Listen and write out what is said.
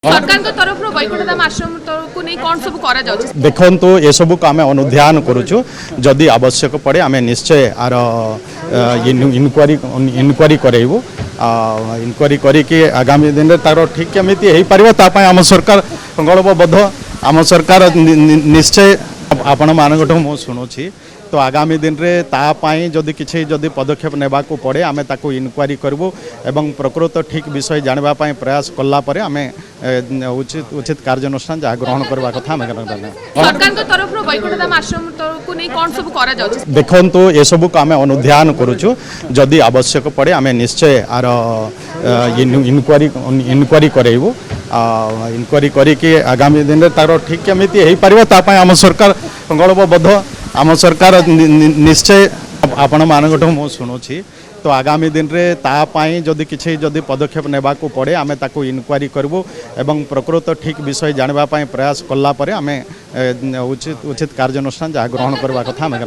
सरकार तरफ वैकुंठ धाम आश्रम को नहीं कौन सब करा जाउछि देखंतु ये सब को आम अनुध्यान करुचु जदि आवश्यक पड़े आम निश्चय आर इनक्वारी करेबू इनक्वारी करिके आगामी दिन तार ठीक केमिति हो पार आम सरकार संकल्पबद्ध आम सरकार निश्चय आपण मानकठू मु शुणुछि तो आगामी दिन में तापाई जदि किसी जदि पदक्षेप नेबा को पड़े आमे ताको इनक्वारी करबू एवं प्रकृत ठीक विषय जानबा पाई प्रयास कला परे आमे उचित कार्यानुष्ठान जहाँ ग्रहण करबा कथा आमे सरकार तरफ वैकुंठ धाम आश्रम को नहीं कौन सब करा जाउछि देखंतु ये सब को आम अनुध्यान करुचु जदि आवश्यक पड़े आमे निश्चय आर इनक्वारी करेबू इनक्वारी करिके आगामी दिन में तार ठीक केमिति हो पार आम सरकार संकल्पबद्ध आम सरकार निश्चय आपण मानकठू मु शुणुछि तो आगामी दिन में तापाई जदि किसी जदि पदक्षेप नेबा को पड़े आमे ताको इनक्वारी करबू एवं प्रकृत ठीक विषय जानबा पाई प्रयास कला परे आमे उचित कार्यानुष्ठान जहाँ ग्रहण करबा कथा आमे